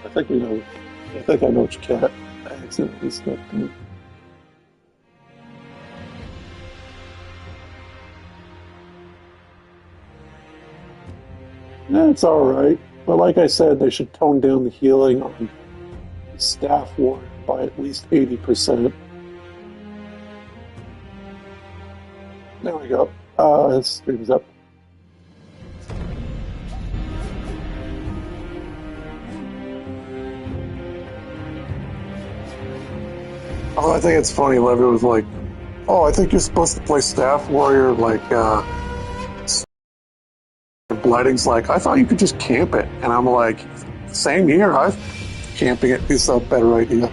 I think we know. I think I know which cat I accidentally stepped in. Yeah, it's alright. But like I said, they should tone down the healing on the staff ward by at least 80%. There we go. His stream's up. Oh, I think it's funny. Levy was like, "Oh, I think you're supposed to play staff warrior like Blighting's like, I thought you could just camp it." And I'm like, same here. Camping it is a better idea.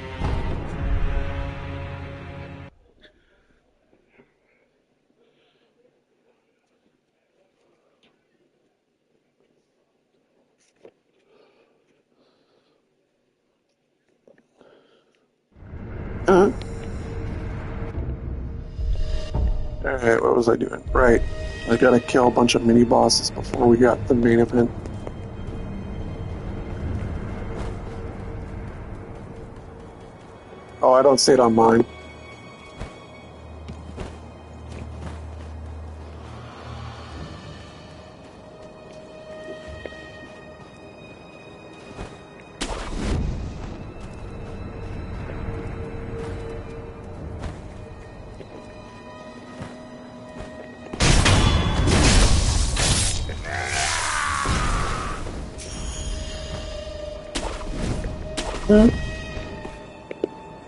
Alright, what was I doing? Right. I gotta kill a bunch of mini bosses before we got the main event. Oh, I don't see it on mine.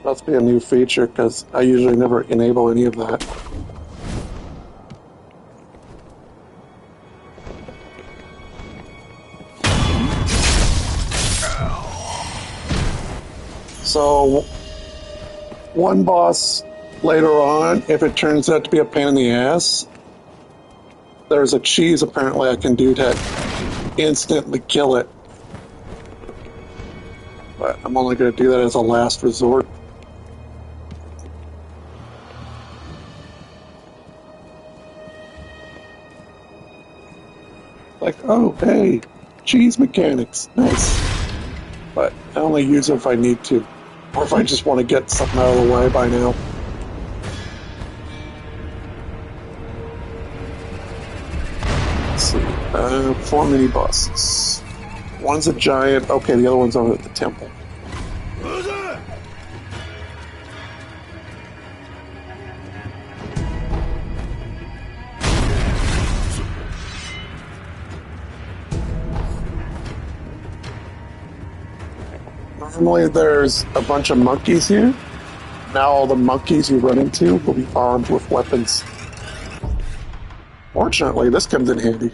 Must be a new feature because I usually never enable any of that. So, one boss later on, if it turns out to be a pain in the ass, there's a cheese apparently I can do to instantly kill it. But I'm only going to do that as a last resort. Like, oh, hey, cheese mechanics, nice. But I only use it if I need to, or if I just want to get something out of the way by now. Let's see, 4 mini bosses. One's a giant, okay, the other one's over at the temple. Normally there's a bunch of monkeys here. Now all the monkeys you run into will be armed with weapons. Fortunately, this comes in handy.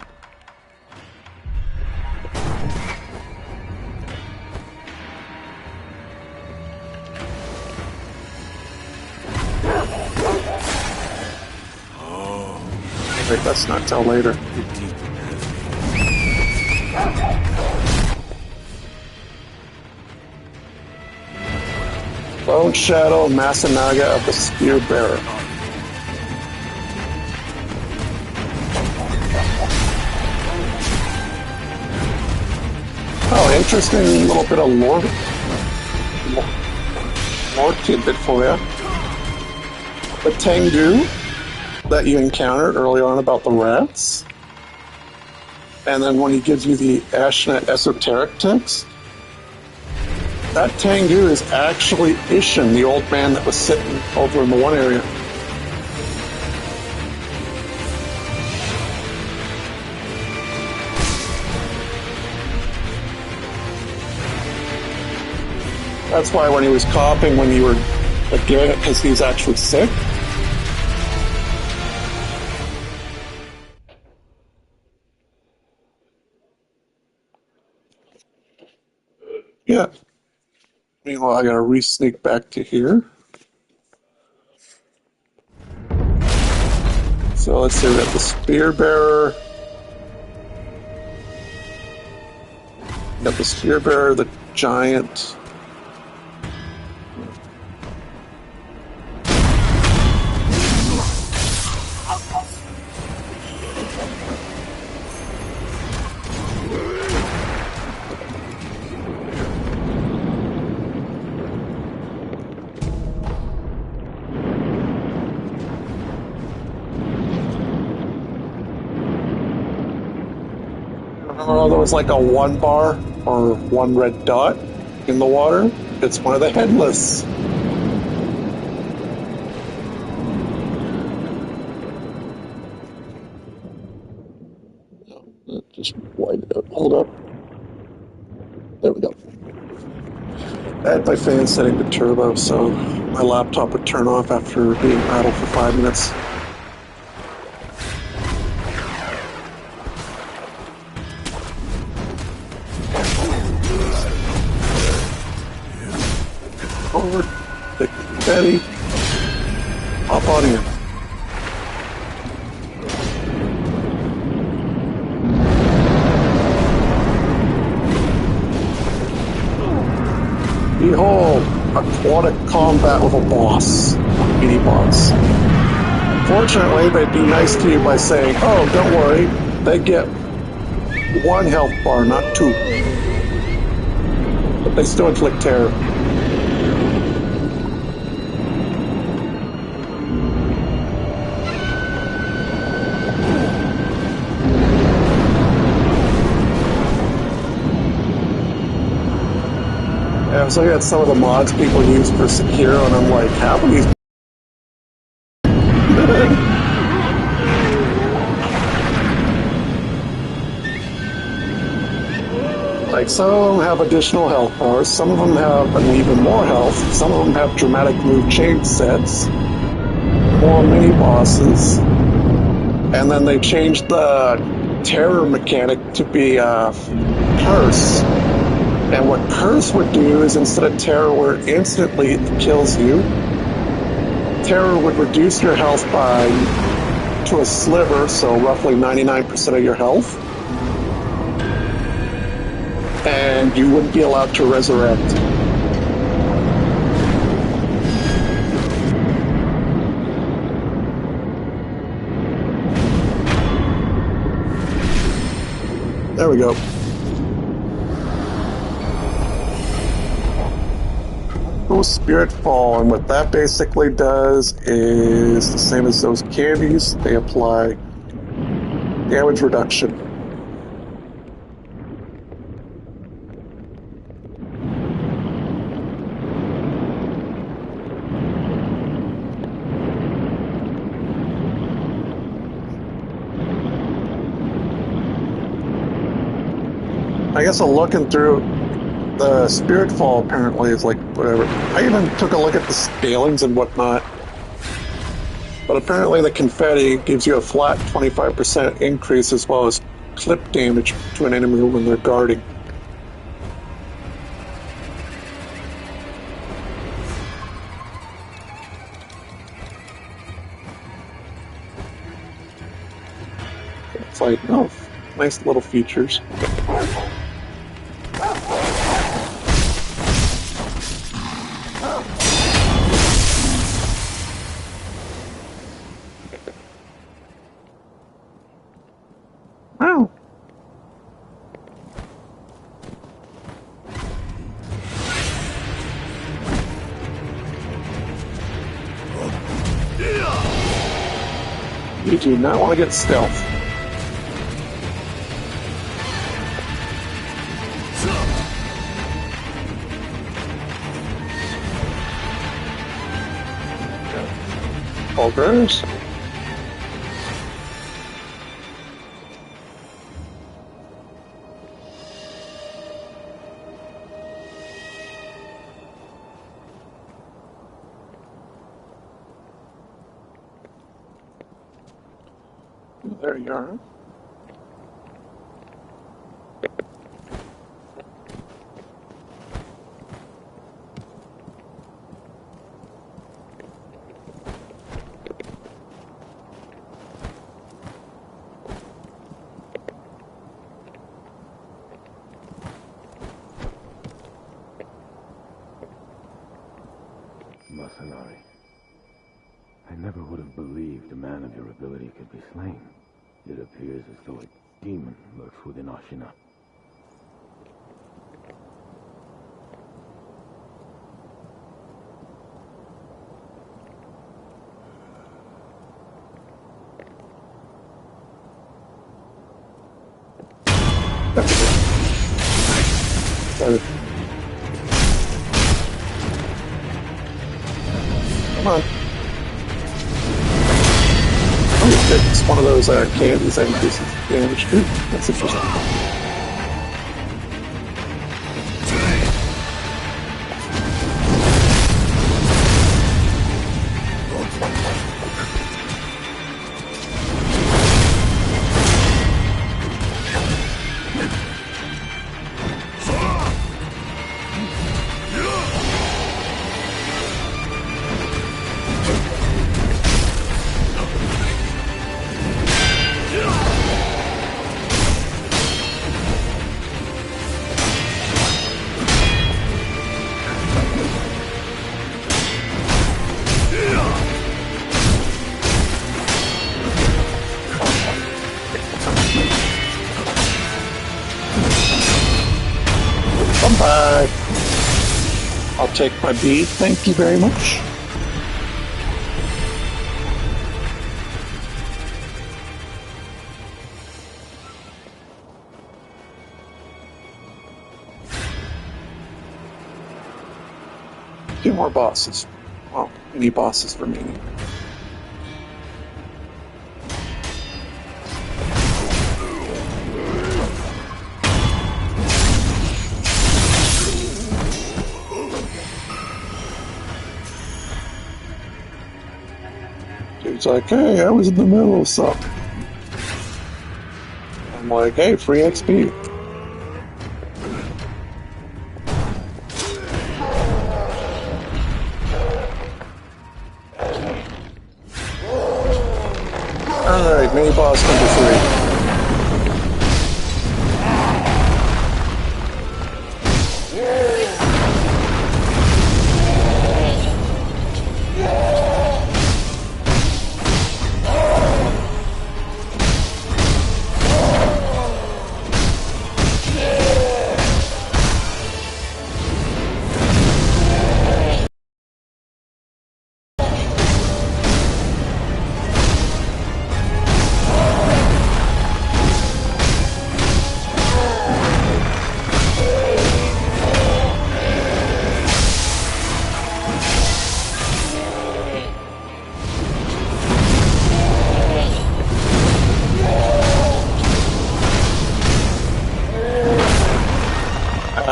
Wait, that's not till later. Lone Shadow Masanaga of the Spear Bearer. Oh, interesting little bit of lore tidbit for you. The Tengu that you encountered early on about the rats, and then when he gives you the Ashna esoteric text, that Tengu is actually Ishin, the old man that was sitting over in the one area. That's why when he was coughing when you were doing it, because he's actually sick. Yeah. Meanwhile, I gotta re-sneak back to here. So let's see, we got the Spear Bearer. We got the Spear Bearer, the Giant. there was like a 1 bar or 1 red dot in the water, it's one of the headless. Just widen it up. Hold up. There we go. I had my fan setting to turbo, so my laptop would turn off after being idle for 5 minutes. Over. Big Betty. Hop on in. Behold, aquatic combat with a boss, mini boss. Fortunately, they'd be nice to you by saying, "Oh, don't worry, they get 1 health bar, not 2." But they still inflict terror. I was looking at some of the mods people use for Sekiro, and I'm like, half of these. Like, some of them have additional health bars, some of them have an even more health, some of them have dramatic move change sets, more mini bosses, and then they changed the terror mechanic to be curse. And what curse would do is, instead of terror where it instantly kills you, terror would reduce your health by to a sliver, so roughly 99% of your health, and you wouldn't be allowed to resurrect. There we go. Spirit Fall, and what that basically does is the same as those candies. They apply damage reduction. I guess I'm looking through the Spirit Fall apparently is like whatever. I even took a look at the scalings and whatnot. But apparently the confetti gives you a flat 25% increase as well as clip damage to an enemy when they're guarding. It's like, oh, nice little features. Wow. You do not want to get stealth. Ogres. There you are. Masanari, I never would have believed a man of your ability could be slain. It appears as though a demon lurks within Ashina. Come on. Oh, it's one of those candies that increases damage too. That's interesting. Bye. I'll take my bead, thank you very much. Two more bosses. Well, mini bosses remaining. Dude's like, hey, I was in the middle of something. I'm like, hey, free XP. Alright, mini boss number 3.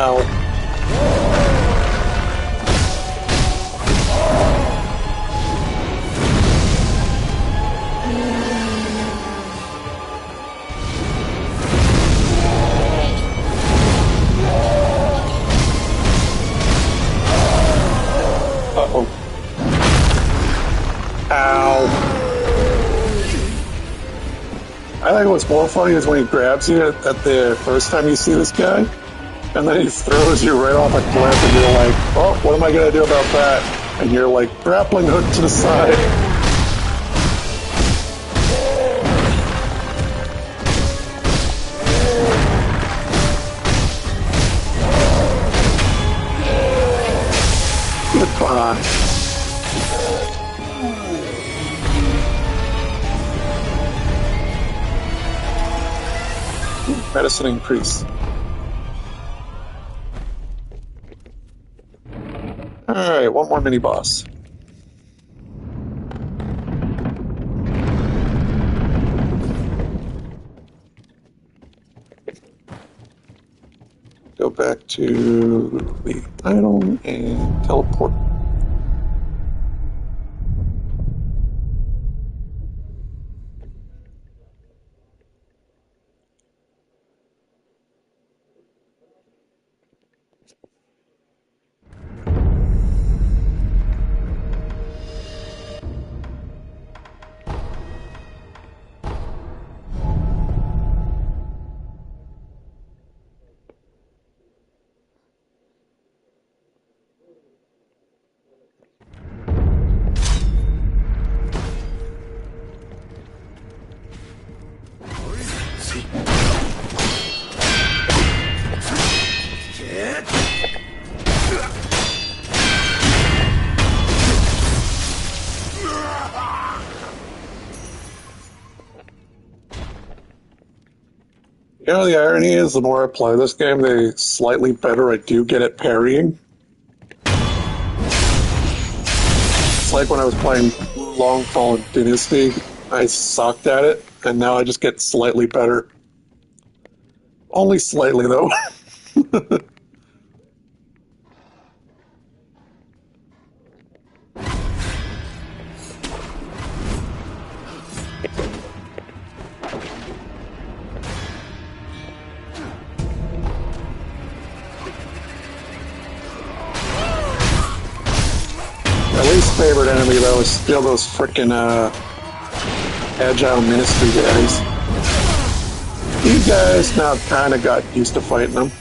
Ow. Uh-oh. Ow. I think what's more funny is when he grabs you at the first time you see this guy, and then he throws you right off a cliff, and you're like, oh, what am I going to do about that? And you're like, grappling hook to the side. Goodbye. Medicine increase. Alright, one more mini boss. Go back to the idol and teleport. You know, the irony is the more I play this game, the slightly better I do get at parrying. It's like when I was playing Long Fallen Dynasty. I sucked at it, and now I just get slightly better. Only slightly, though. My least favorite enemy, though, is still those frickin' Agile Ministry guys. These guys now kind of got used to fighting them.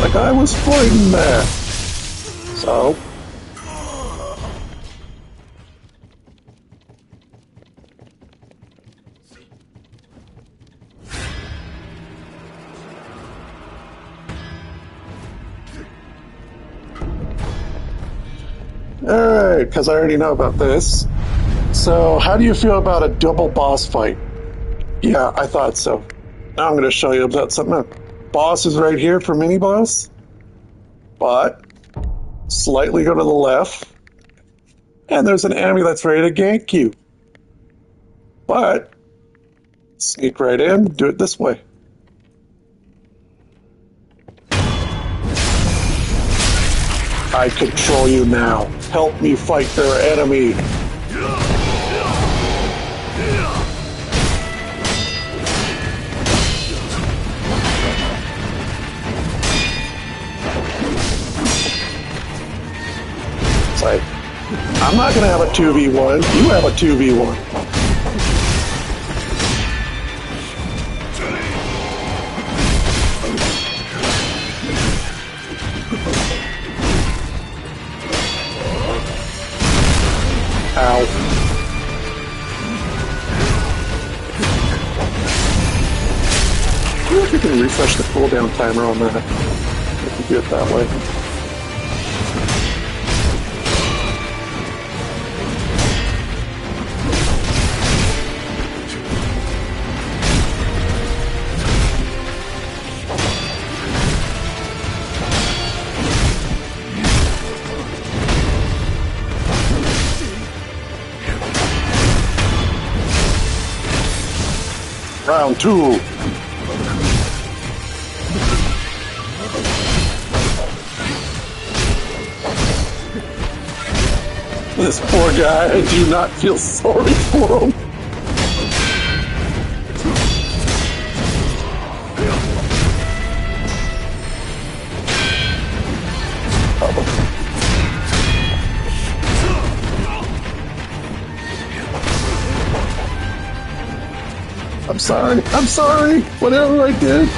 Like I was fighting that. So. Alright, because I already know about this. So, how do you feel about a double boss fight? Yeah, I thought so. Now I'm going to show you about something else. Boss is right here for mini boss, but slightly go to the left, and there's an enemy that's ready to gank you. But sneak right in, do it this way. I control you now. Help me fight their enemy. Like, I'm not going to have a 2v1. You have a 2v1. Ow. I wonder if you can refresh the cooldown timer on that. If you do it that way. Round 2. This poor guy, I do not feel sorry for him. I'm sorry, whatever I did.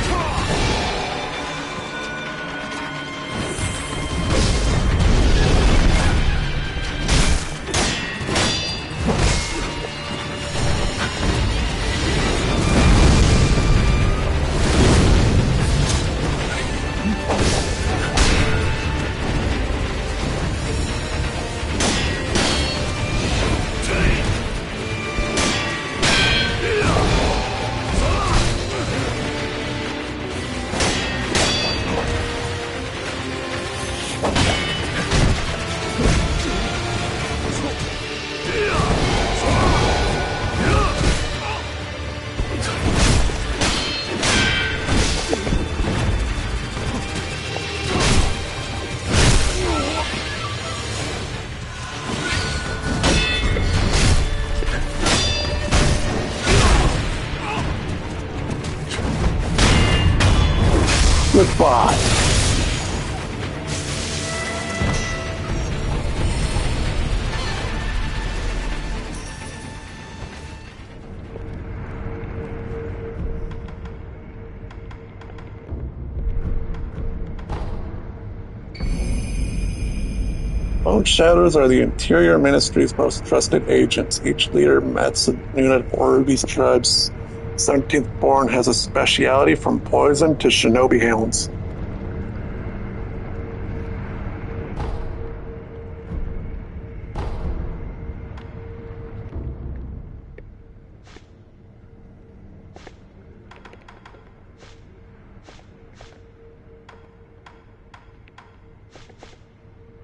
Bone Shadows are the Interior Ministry's most trusted agents. Each leader, Matsununa or Ruby's tribe's 17th born, has a speciality from poison to shinobi hounds.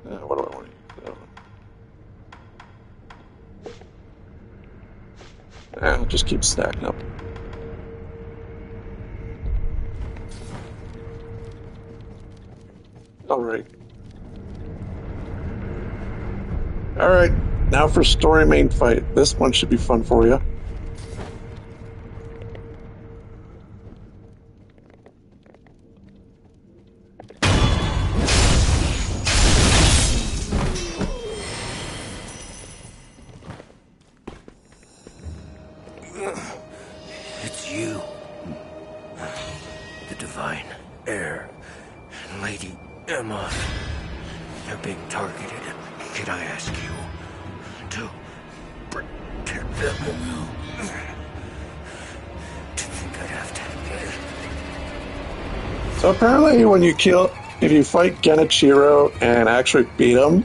What do I want to use? I'll just keep stacking up. Alright. Alright, now for story main fight. This one should be fun for you. It's you. The Divine Heir. And Lady Emma. They're being targeted. Can I ask you to protect them? To think I'd have to. So apparently if you fight Genichiro and actually beat him,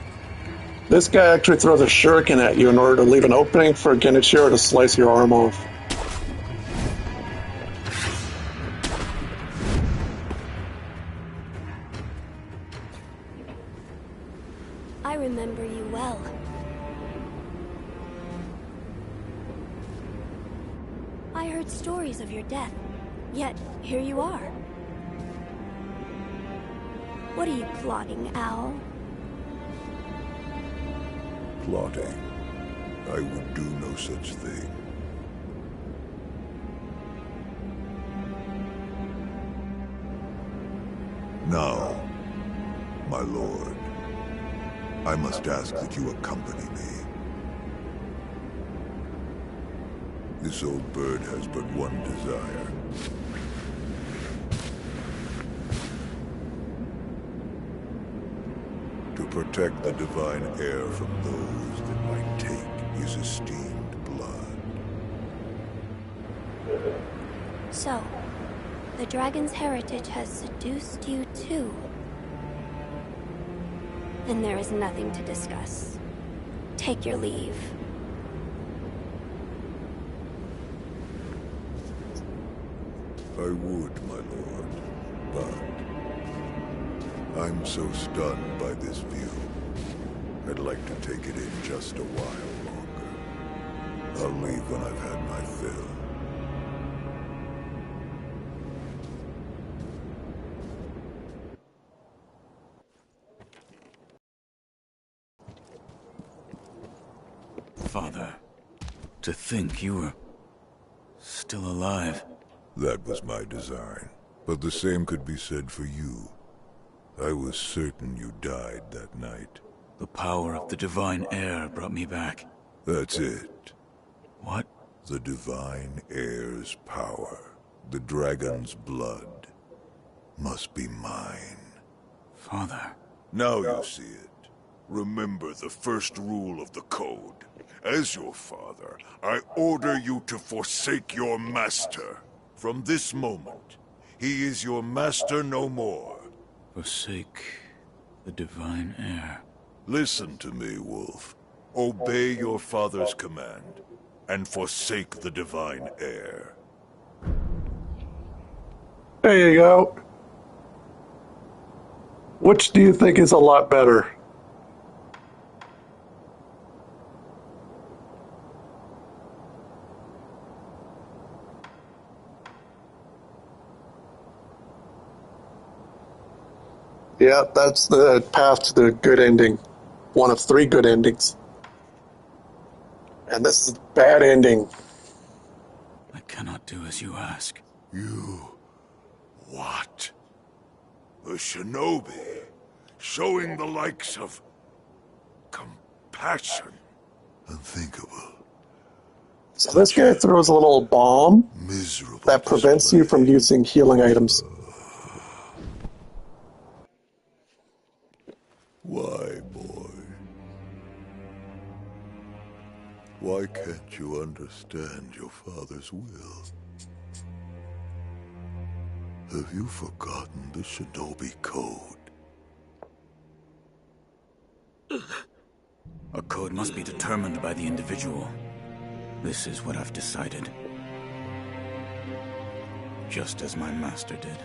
this guy actually throws a shuriken at you in order to leave an opening for Genichiro to slice your arm off. I remember you well. I heard stories of your death, yet here you are. What are you plotting, Owl? Plotting? I would do no such thing. Now, my lord, I must ask that you accompany me. This old bird has but one desire. To protect the Divine Heir from those that might take his esteemed blood. So, the dragon's heritage has seduced you too. Then there is nothing to discuss. Take your leave. I would, my lord, but I'm so stunned by this view. I'd like to take it in just a while longer. I'll leave when I've had my fill. Father, to think you were still alive. That was my design, but the same could be said for you. I was certain you died that night. The power of the Divine Heir brought me back. That's it. What? The Divine Heir's power, the dragon's blood, must be mine. Father. Now you see it. Remember the first rule of the Code. As your father, I order you to forsake your master. From this moment, he is your master no more. Forsake the Divine Heir. Listen to me, Wolf. Obey your father's command, and forsake the Divine Heir. There you go. Which do you think is a lot better? Yeah, that's the path to the good ending. One of 3 good endings. And this is a bad ending. I cannot do as you ask. You... what? A shinobi, showing the likes of... compassion. Unthinkable. So this guy throws a little bomb Miserable that prevents you from using healing items. Why, boy? Why can't you understand your father's will? Have you forgotten the Shinobi Code? A code must be determined by the individual. This is what I've decided. Just as my master did.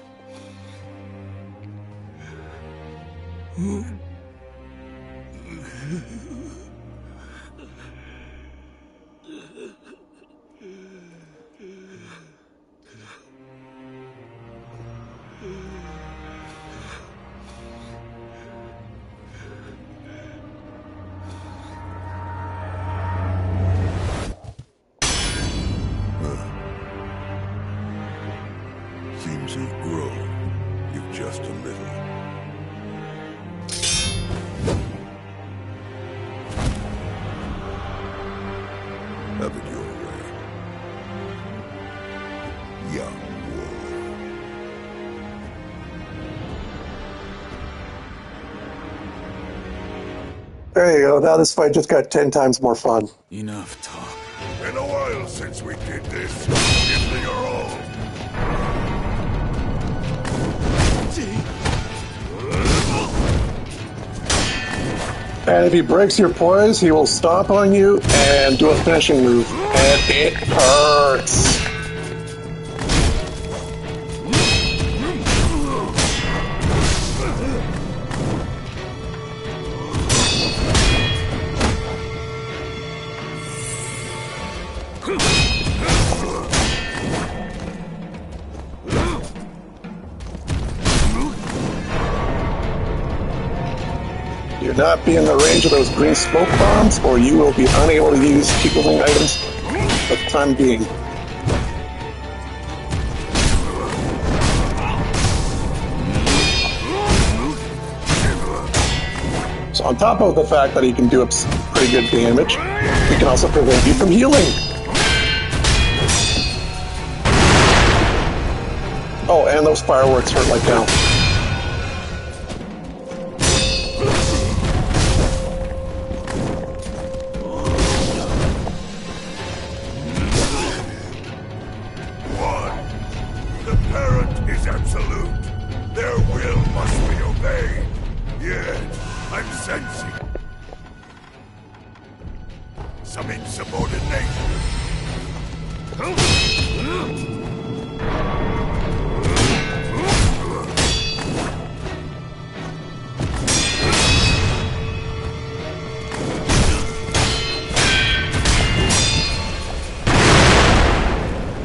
Seems you've grown, if just a little. Have it your way, young wolf. There you go. Now this fight just got 10 times more fun. Enough talk. Been a while since we did this. Give me your all. And if he breaks your poise, he will stomp on you and do a finishing move. And it hurts. Do not be in the range of those green smoke bombs, or you will be unable to use healing items for the time being. So on top of the fact that he can do pretty good damage, he can also prevent you from healing. Oh, and those fireworks hurt like hell. Some insubordination.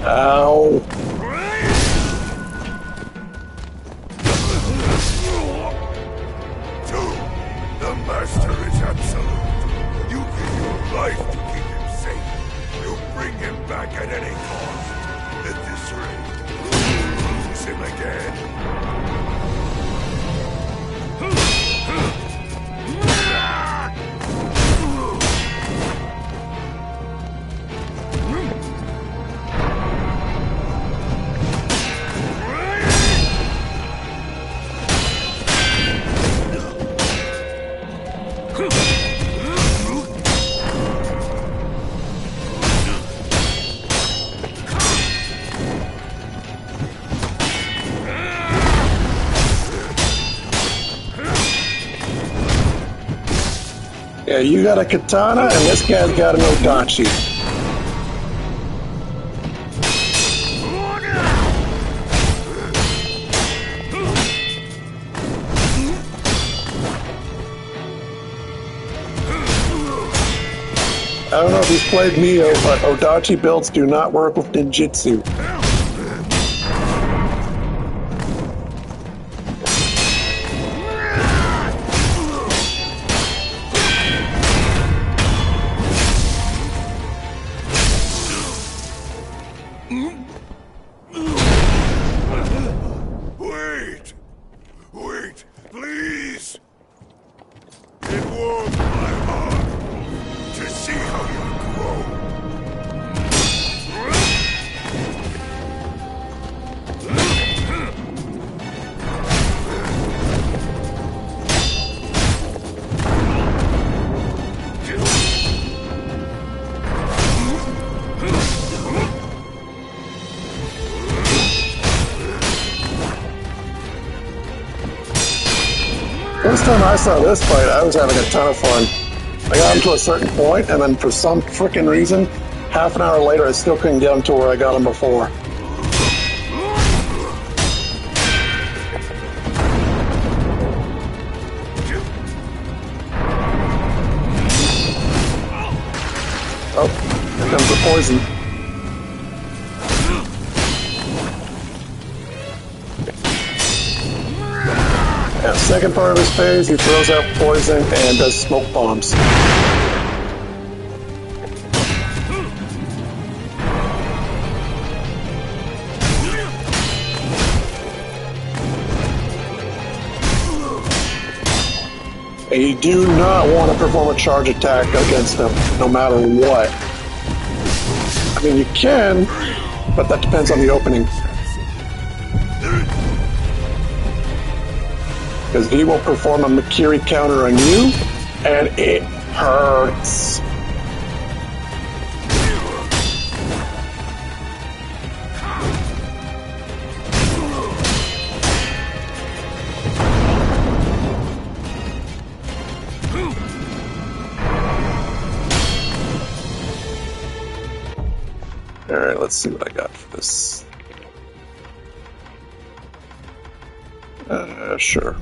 Ow. The master is absolute. You give your life to keep him safe. You bring him back at any cost. At this rate, lose him again. Yeah, you got a katana, and this guy's got an odachi. I don't know if he's played Neo, but odachi builds do not work with ninjutsu. Wait, please. It warms my heart to see how you grow. First time I saw this fight, I was having a ton of fun. I got him to a certain point, and then for some frickin' reason, half an hour later, I still couldn't get him to where I got him before. Oh, here comes the poison. Yeah, second part of his phase, he throws out poison and does smoke bombs. And you do not want to perform a charge attack against him, no matter what. I mean, you can, but that depends on the opening. Because he will perform a Makiri counter on you, and it hurts. Alright, let's see what I got for this. Sure.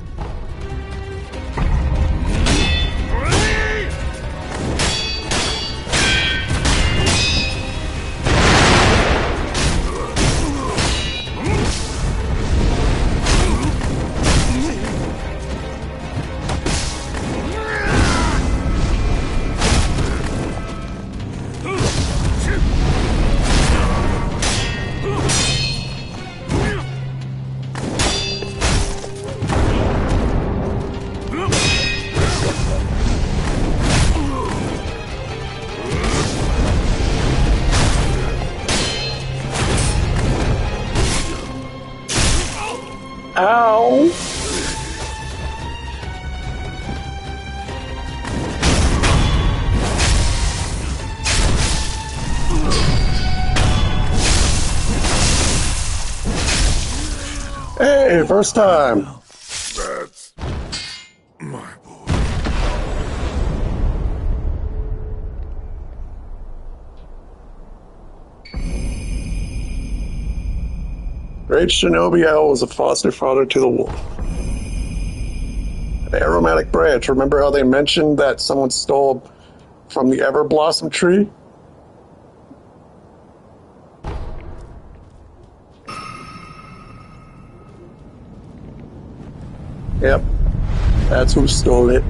Ow! Hey, first time! That's my boy. Great Shinobi Owl was a foster father to the wolf. An aromatic branch. Remember how they mentioned that someone stole from the Ever Blossom tree? Yep. That's who stole it.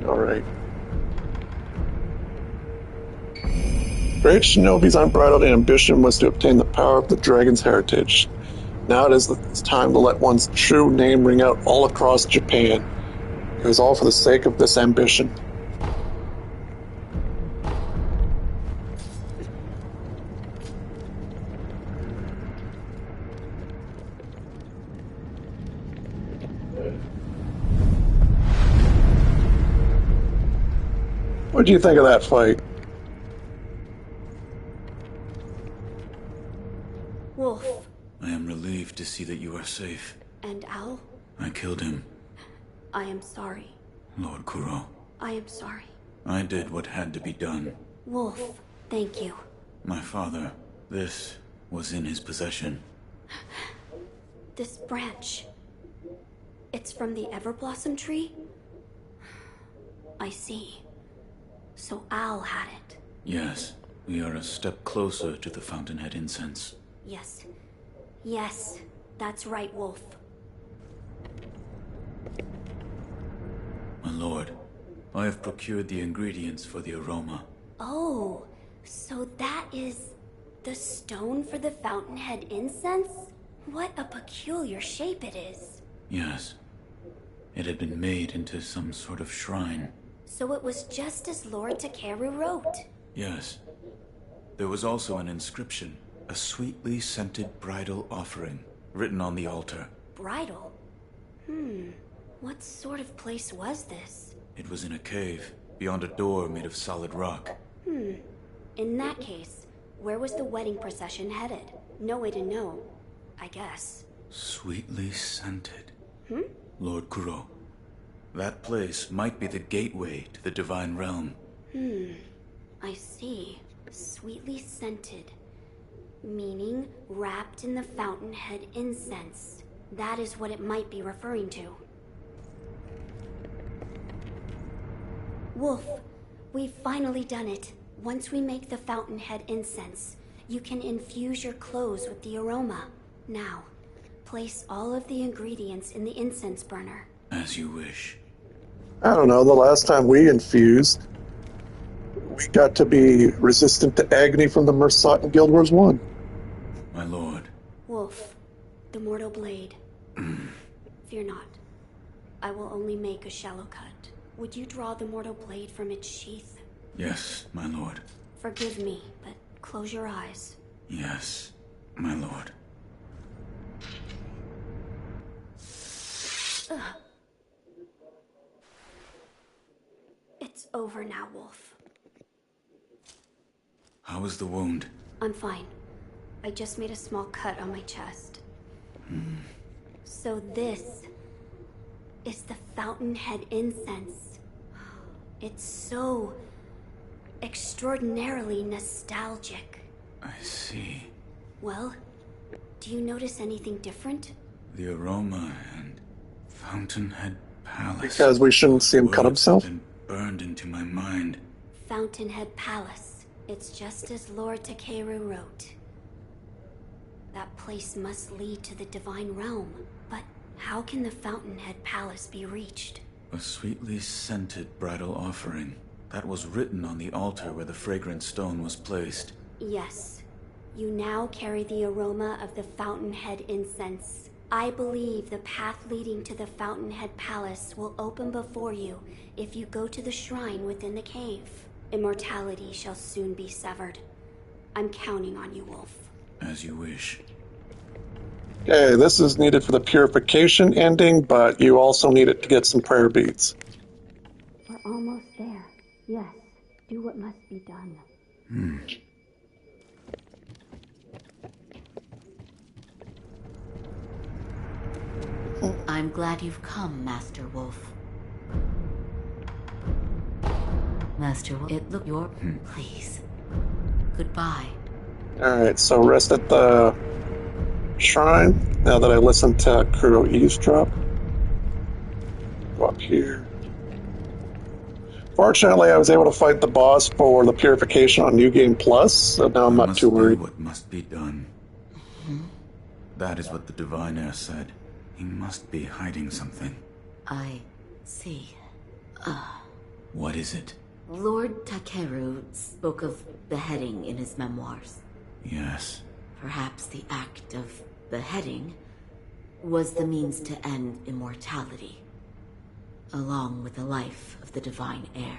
Alright. Great Shinobi's unbridled ambition was to obtain the power of the dragon's heritage. Now it is time to let one's true name ring out all across Japan. It was all for the sake of this ambition. What do you think of that fight? Wolf. I am relieved to see that you are safe. And Owl? I killed him, I am sorry. Lord Kuro. I am sorry. I did what had to be done. Wolf, thank you. My father, this was in his possession. This branch. It's from the Everblossom tree? I see. So Owl had it. Yes, we are a step closer to the Fountainhead incense. Yes. Yes, that's right, Wolf. My lord, I have procured the ingredients for the aroma. Oh, so that is the stone for the Fountainhead incense? What a peculiar shape it is. Yes. It had been made into some sort of shrine. So it was just as Lord Takeru wrote. Yes. There was also an inscription, a sweetly scented bridal offering, written on the altar. Bridal? What sort of place was this? It was in a cave, beyond a door made of solid rock. In that case, where was the wedding procession headed? No way to know, I guess. Sweetly scented. Lord Kuro, that place might be the gateway to the divine realm. I see. Sweetly scented. Meaning wrapped in the fountainhead incense. That is what it might be referring to. Wolf, we've finally done it. Once we make the fountainhead incense, you can infuse your clothes with the aroma. Now, place all of the ingredients in the incense burner. As you wish. I don't know, the last time we infused, we got to be resistant to agony from the Mersat in Guild Wars 1. My lord. Wolf, the mortal blade. Fear not. I will only make a shallow cut. Would you draw the mortal blade from its sheath? Yes, my lord. Forgive me, but close your eyes. Yes, my lord. It's over now, Wolf. How is the wound? I'm fine. I just made a small cut on my chest. So this is the fountainhead incense. It's so extraordinarily nostalgic. I see. Well, do you notice anything different? The aroma and Fountainhead Palace. Because we shouldn't see him cut Words himself? have been burned into my mind. Fountainhead Palace. It's just as Lord Takeru wrote. That place must lead to the divine realm. But how can the Fountainhead Palace be reached? A sweetly scented bridal offering. That was written on the altar where the fragrant stone was placed. Yes. You now carry the aroma of the Fountainhead incense. I believe the path leading to the Fountainhead Palace will open before you if you go to the shrine within the cave. Immortality shall soon be severed. I'm counting on you, Wolf. As you wish. Okay, this is needed for the purification ending, but you also need it to get some prayer beads. We're almost there. Yes, do what must be done. I'm glad you've come, Master Wolf. Master Wolf, it look your... Please. Goodbye. Alright, so rest at the shrine. Now that I listened to Kuro eavesdrop. Go up here. Fortunately, I was able to fight the boss for the purification on New Game Plus, so now I'm not too worried. What must be done. That is what the Divine Heir said. He must be hiding something. I see. What is it? Lord Takeru spoke of beheading in his memoirs. Yes. Perhaps the act of beheading was the means to end immortality, along with the life of the Divine Heir.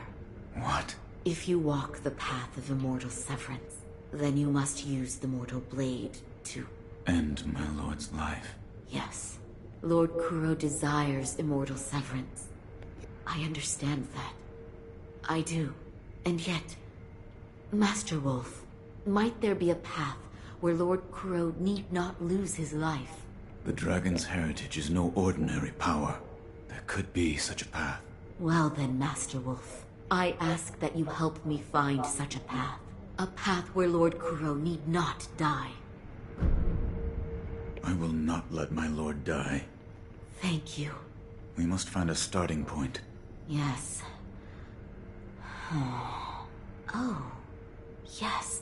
What? If you walk the path of immortal severance, then you must use the mortal blade to... End my lord's life. Yes. Lord Kuro desires immortal severance. I understand that. I do. And yet, Master Wolf, might there be a path where Lord Kuro need not lose his life? The dragon's heritage is no ordinary power. There could be such a path. Well then, Master Wolf, I ask that you help me find such a path. A path where Lord Kuro need not die. I will not let my lord die. Thank you. We must find a starting point. Yes. Oh, yes,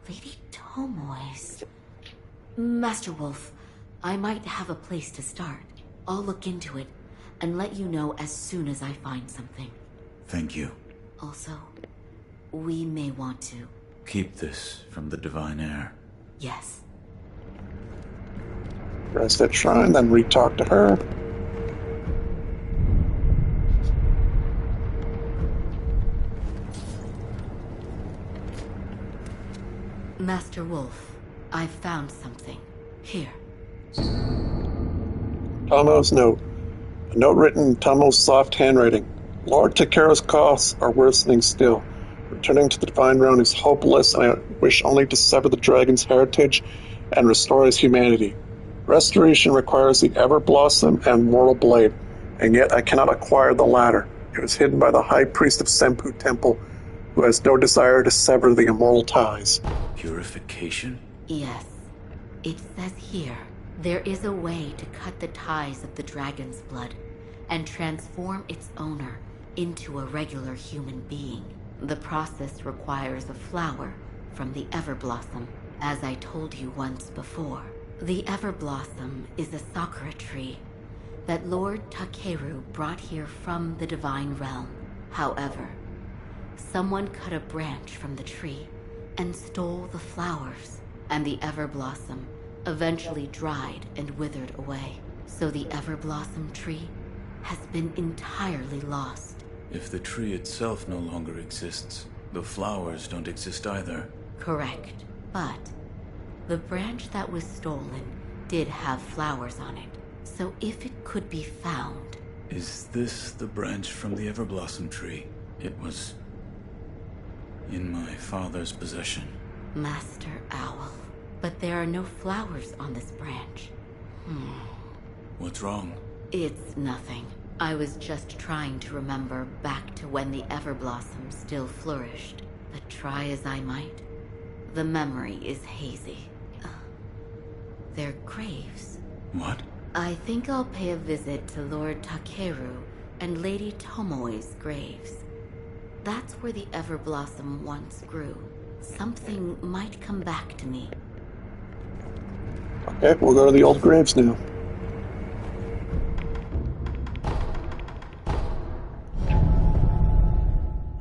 Lady Tomoe's. Master Wolf, I might have a place to start. I'll look into it and let you know as soon as I find something. Thank you. Also, we may want to... Keep this from the Divine Heir. Yes. Rest at shrine, then re-talk to her. Master Wolf, I've found something. Here. Tomo's note. A note written in Tomo's soft handwriting. Lord Takeru's costs are worsening still. Returning to the Divine Realm is hopeless, and I wish only to sever the dragon's heritage and restore his humanity. Restoration requires the Everblossom and Mortal Blade, and yet I cannot acquire the latter. It was hidden by the High Priest of Senpu Temple, who has no desire to sever the immortal ties. Purification? Yes. It says here, there is a way to cut the ties of the dragon's blood and transform its owner into a regular human being. The process requires a flower from the Everblossom, as I told you once before. The Everblossom is a sakura tree that Lord Takeru brought here from the Divine Realm. However, someone cut a branch from the tree and stole the flowers, and the Everblossom eventually dried and withered away. So the Everblossom tree has been entirely lost. If the tree itself no longer exists, the flowers don't exist either. Correct. But the branch that was stolen did have flowers on it. So if it could be found... Is this the branch from the Everblossom tree? It was in my father's possession. Master Owl. But there are no flowers on this branch. What's wrong? It's nothing. I was just trying to remember back to when the Everblossom still flourished. But try as I might, the memory is hazy. They're graves. What? I think I'll pay a visit to Lord Takeru and Lady Tomoe's graves. That's where the Everblossom once grew. Something might come back to me. Okay, we'll go to the old graves now.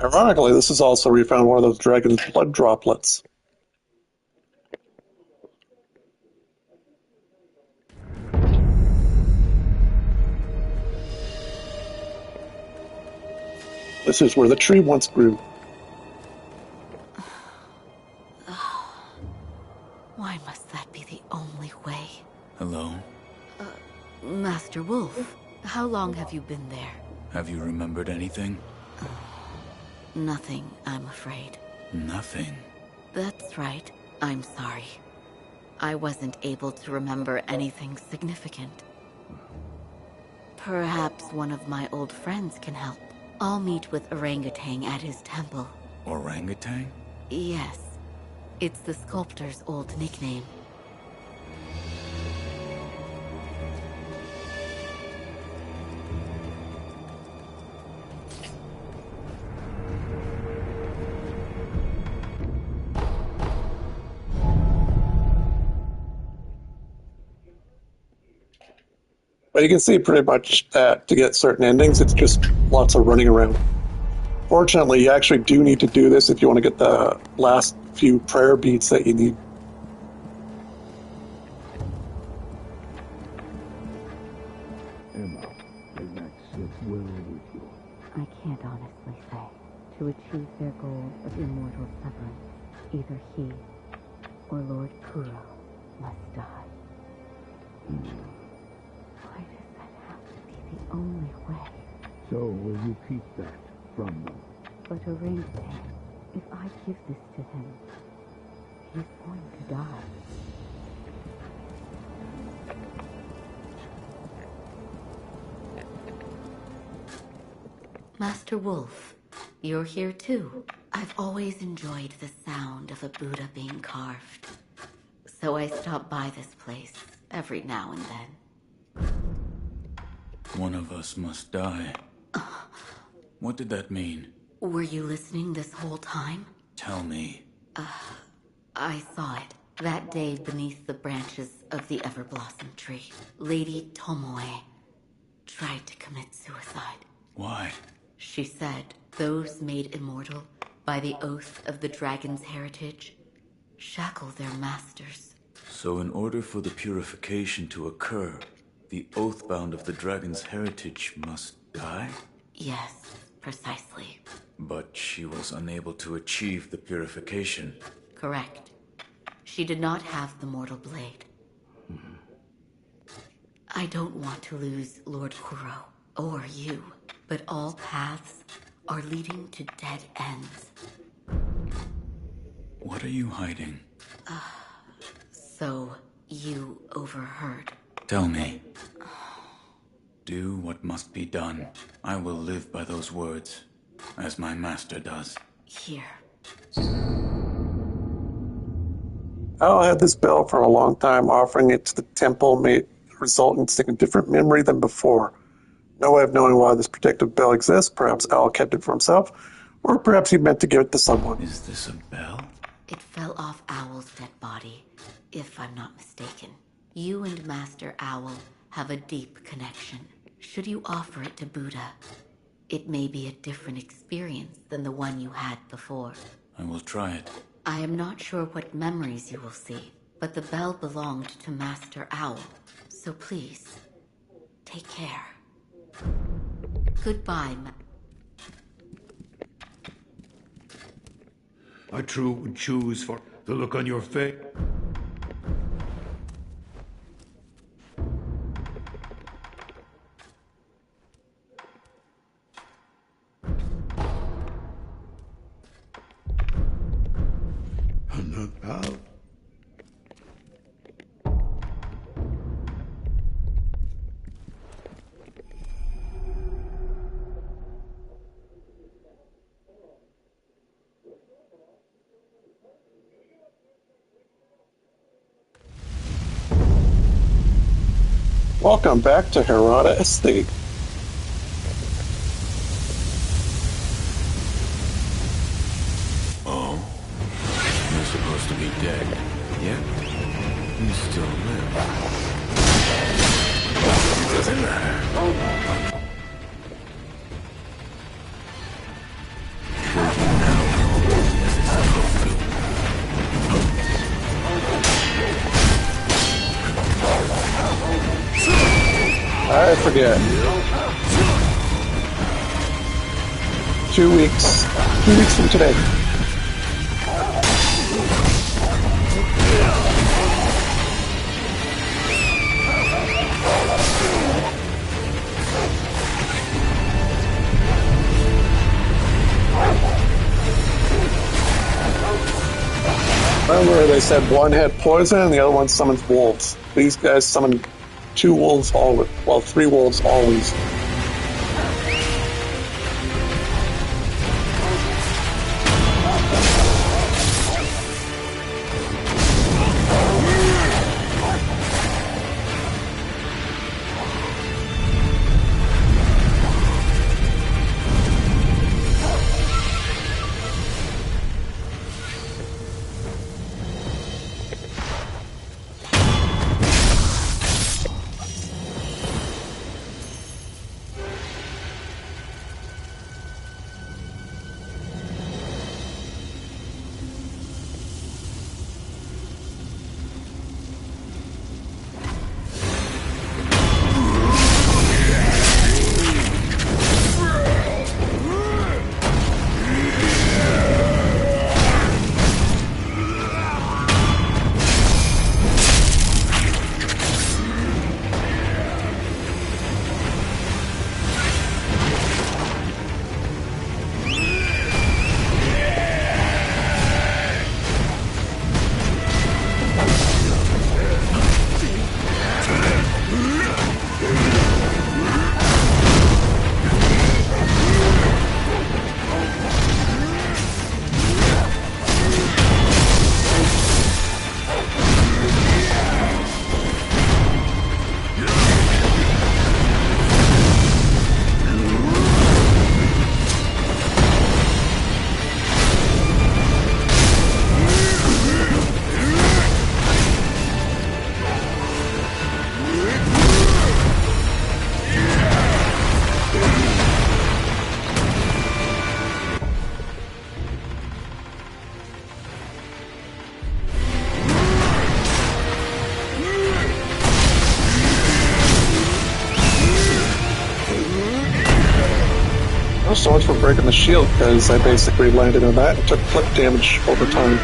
Ironically, this is also where you found one of those dragon's blood droplets. This is where the tree once grew. Why must that be the only way? Hello? Master Wolf, how long have you been there? Have you remembered anything? Nothing, I'm afraid. Nothing. That's right. I'm sorry. I wasn't able to remember anything significant. Perhaps one of my old friends can help. I'll meet with Orangutan at his temple. Orangutan? Yes. It's the sculptor's old nickname. But you can see pretty much that to get certain endings, it's just lots of running around. Fortunately, you actually do need to do this if you want to get the last few prayer beads that you need. Emma, does that sit well with you? I can't honestly say. To achieve their goal of immortal severance, either he or Lord Kuro must die. Why does that have to be the only way? So will you keep that from them? But Orangutan, if I give this to him, he's going to die. Master Wolf, you're here too. I've always enjoyed the sound of a Buddha being carved. So I stop by this place every now and then. One of us must die. What did that mean? Were you listening this whole time? Tell me. I saw it. That day beneath the branches of the Everblossom tree, Lady Tomoe tried to commit suicide. Why? She said those made immortal by the oath of the dragon's heritage shackle their masters. So in order for the purification to occur, the oathbound of the dragon's heritage must die? Yes, precisely. But she was unable to achieve the purification. Correct. She did not have the mortal blade. I don't want to lose Lord Kuro, or you, but all paths are leading to dead ends. What are you hiding? So, you overheard. Tell me. Do what must be done. I will live by those words, as my master does. Here. I had this bell for a long time. Offering it to the temple may result in a different memory than before. No way of knowing why this protective bell exists. Perhaps Al kept it for himself, or perhaps he meant to give it to someone. Is this a bell? It fell off Owl's dead body, if I'm not mistaken. You and Master Owl have a deep connection. Should you offer it to Buddha, it may be a different experience than the one you had before. I will try it. I am not sure what memories you will see, but the bell belonged to Master Owl, so please, take care. Goodbye, I true would choose for the look on your face. I'm not out. Welcome back to Hirata Estate. Oh? You're supposed to be dead. Yeah? You still live. Doesn't matter. Working now as it's supposed to. I forget. 2 weeks. 2 weeks from today. Remember, they said one had poison and the other one summons wolves. These guys summon 2 wolves always. Well, 3 wolves always. So much for breaking the shield, because I basically landed on that and took clip damage over time.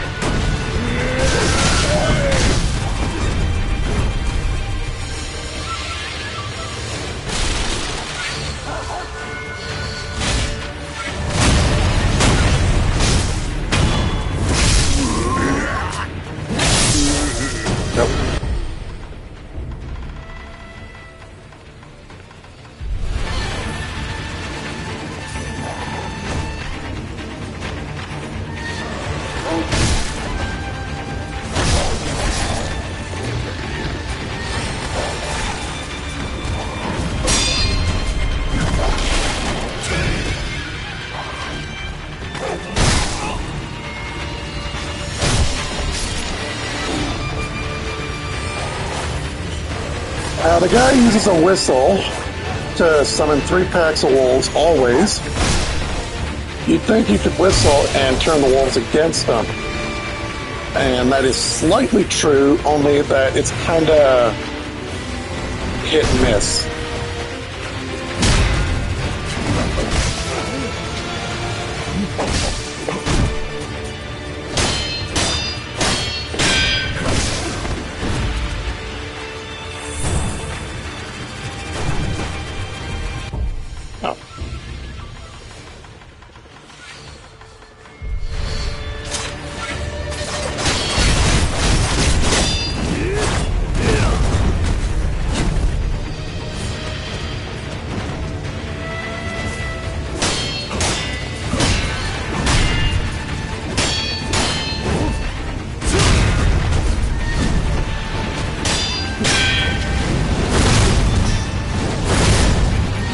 The guy uses a whistle to summon 3 packs of wolves, always. You'd think you could whistle and turn the wolves against them. And that is slightly true, only that it's kind of hit and miss. Oh.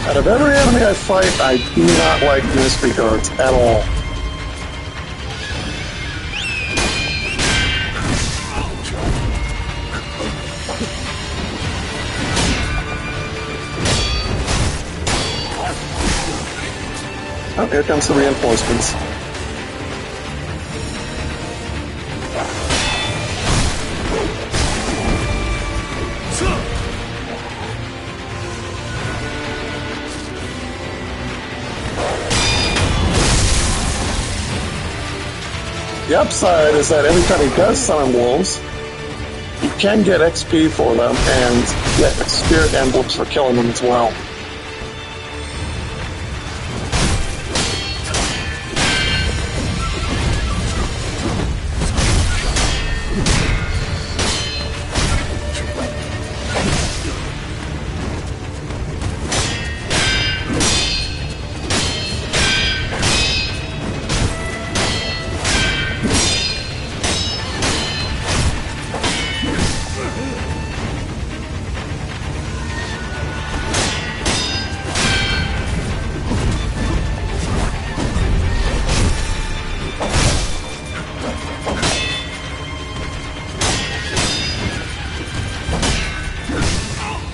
Out of every enemy I fight, I do not like mystery guards at all. Oh, here comes the reinforcements. The upside is that every time he does summon wolves, you can get XP for them and get spirit emblems for killing them as well.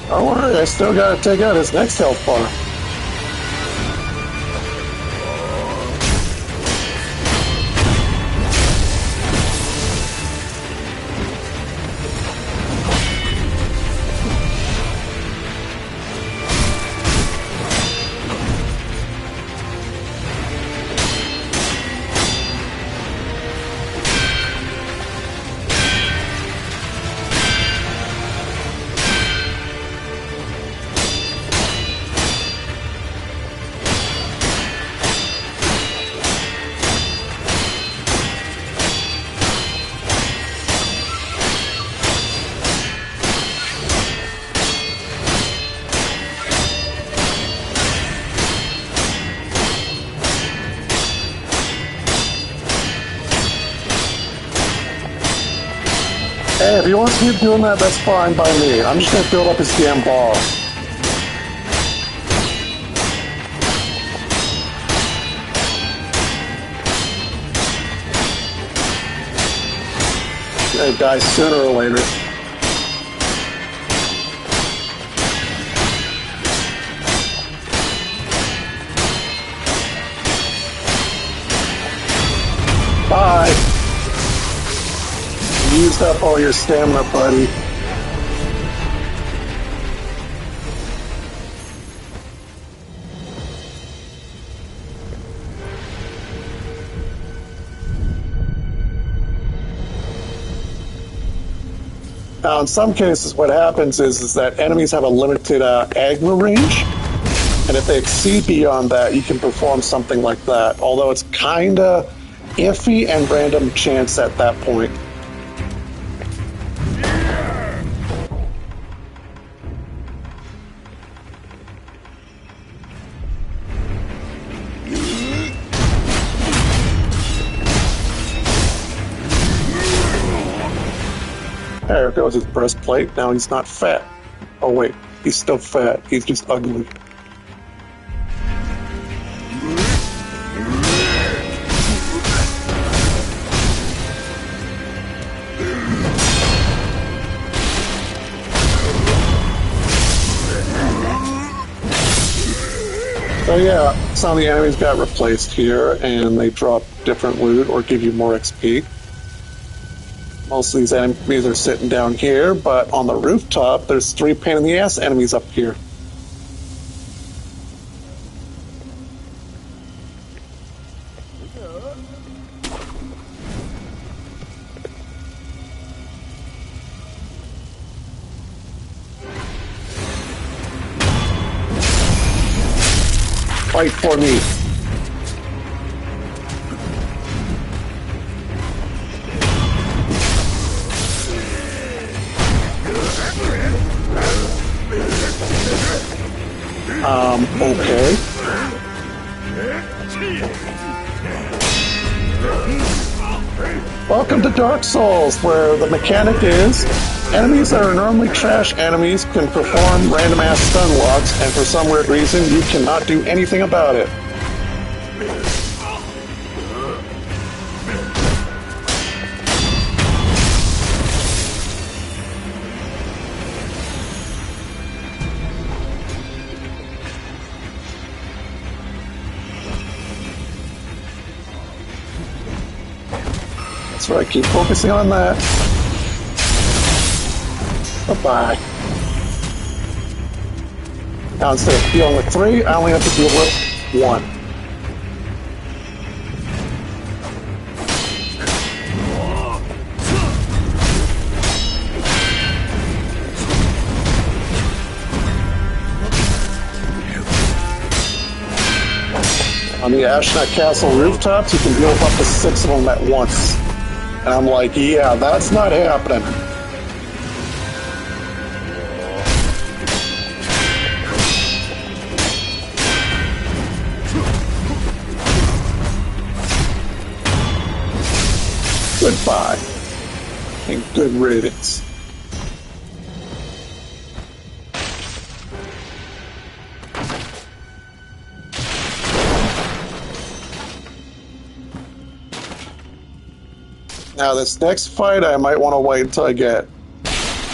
Don't worry, I still gotta take out his next health bar. Hey, if he wants to keep doing that, that's fine by me. I'm just gonna build up his damn bar. They die sooner or later. Bye. You used up all your stamina, buddy. Now, in some cases, what happens is that enemies have a limited aggro range, and if they exceed beyond that, you can perform something like that, although it's kind of iffy and random chance at that point. There goes his breastplate. Now he's not fat. Oh wait, he's still fat. He's just ugly. So yeah, some of the enemies got replaced here, and they drop different loot or give you more XP. Most of these enemies are sitting down here, but on the rooftop, there's 3 pain-in-the-ass enemies up here. Fight for me. Okay. Welcome to Dark Souls, where the mechanic is enemies that are normally trash enemies can perform random-ass stun locks, and for some weird reason, you cannot do anything about it. That's right, keep focusing on that. Bye-bye. Now instead of dealing with 3, I only have to deal with 1. On the Ashnot Castle rooftops, you can deal with up to 6 of them at once. And I'm like, yeah, that's not happening. Goodbye. And good riddance. Now this next fight, I might want to wait until I get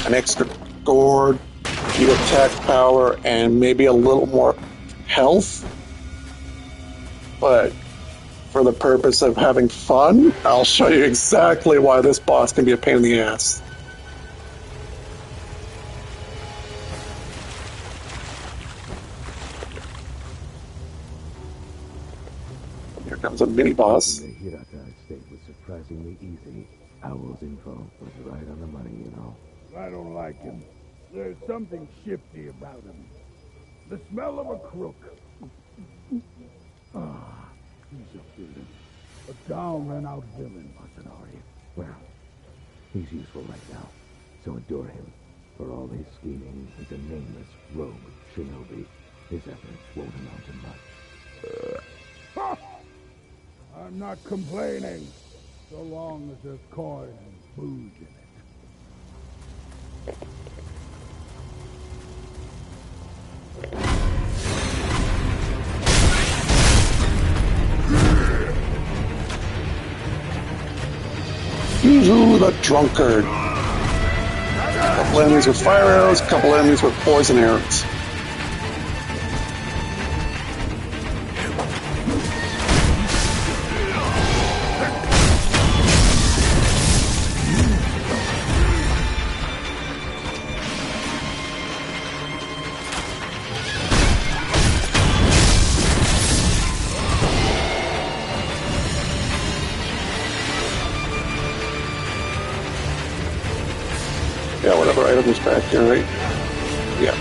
an extra gourd, few attack power, and maybe a little more health. But for the purpose of having fun, I'll show you exactly why this boss can be a pain in the ass. Here comes a mini boss. The Hirata estate was surprisingly easy. Owl's info was right on the money, you know. I don't like him. There's something shifty about him. The smell of a crook. He's a villain. A down-and-out villain. Mercenary. Well, he's useful right now, so adore him. For all his scheming, he's a nameless rogue shinobi. His efforts won't amount to much. I'm not complaining, so long as there's coin and booze in it. Yuzu the Drunkard. Couple enemies with fire arrows, couple enemies with poison arrows. Yeah, whatever item is back here, right? Yeah.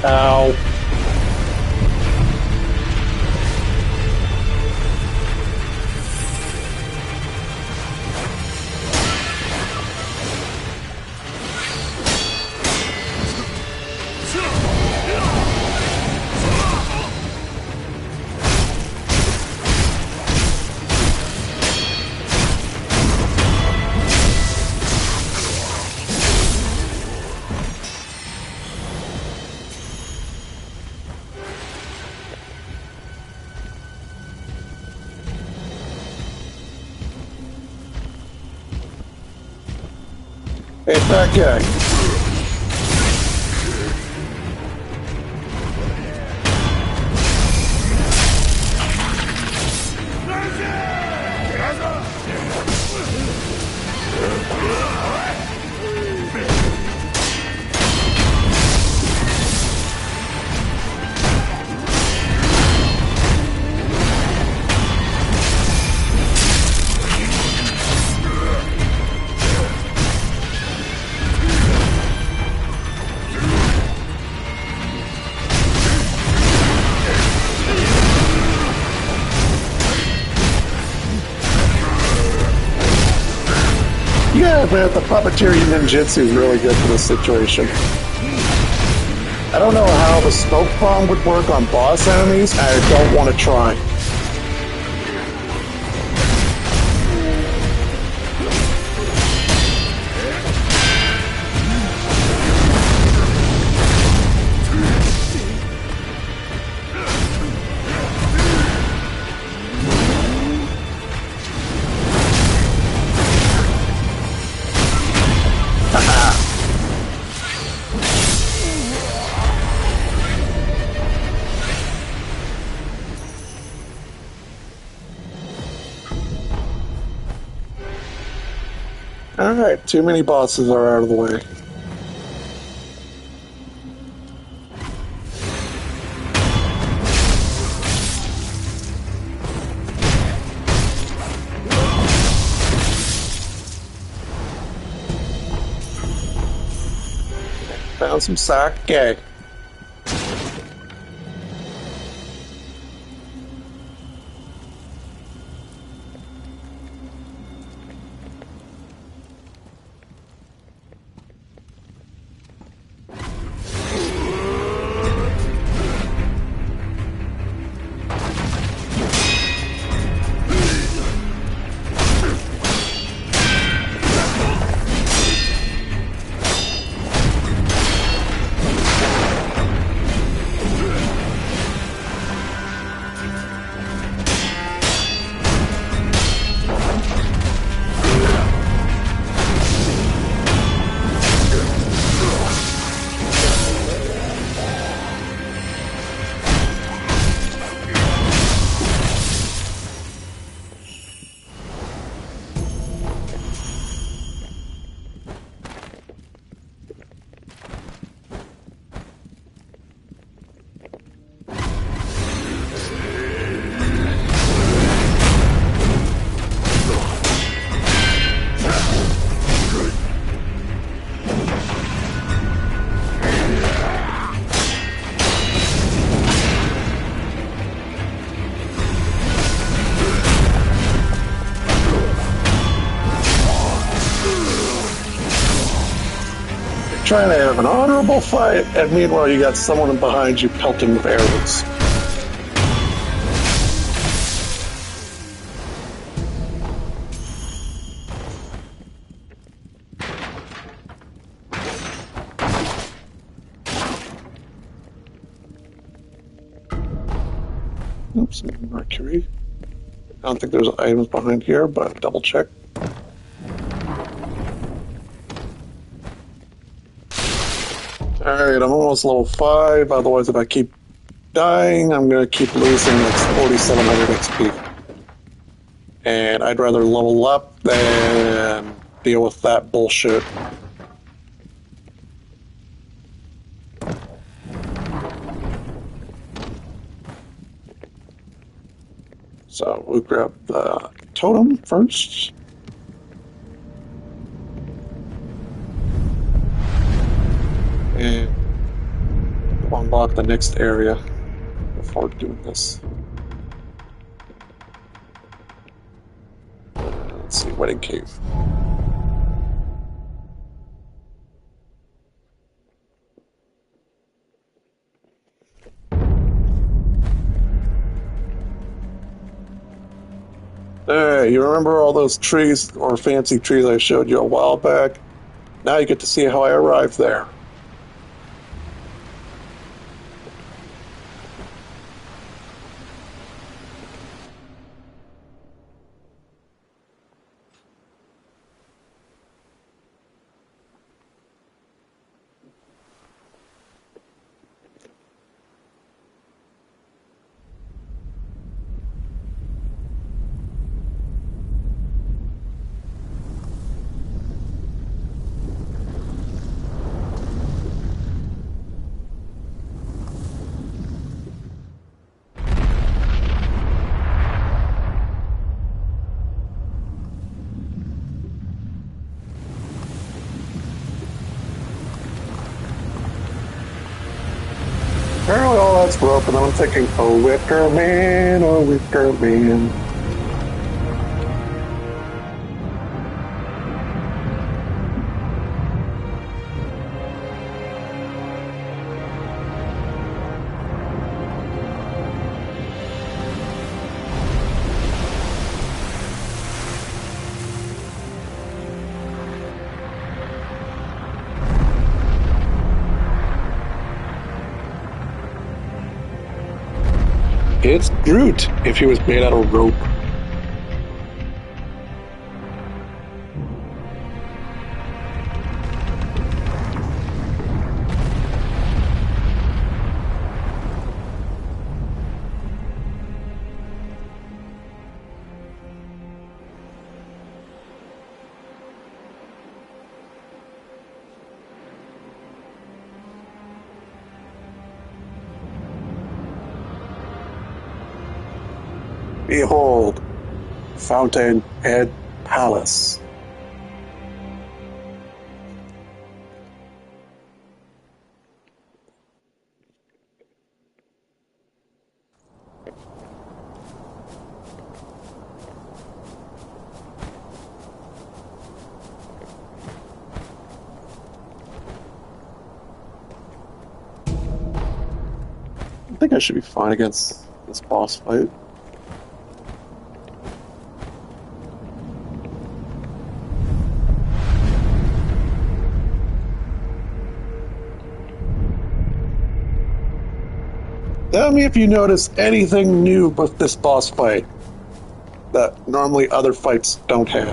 Ow. Hey, fat guy. Yeah, man, the puppeteer ninjutsu is really good for this situation. I don't know how the smoke bomb would work on boss enemies. I don't want to try. Alright, too many bosses are out of the way. Found some sake. Trying to have an honorable fight, and meanwhile you got someone behind you pelting with arrows. Oops, Mercury. I don't think there's items behind here, but double check. Alright, I'm almost level 5, otherwise if I keep dying, I'm going to keep losing like 4,700 XP. And I'd rather level up than deal with that bullshit. So we'll grab the totem first. And unlock the next area before doing this. Let's see, Wedding Cave. Hey, you remember all those trees or fancy trees I showed you a while back? Now you get to see how I arrived there. this rope, and then I'm thinking, oh, wicker man, oh, wicker man. It's Groot if he was made out of rope. Behold, Fountainhead Palace. I think I should be fine against this boss fight. Tell me if you notice anything new with this boss fight that normally other fights don't have.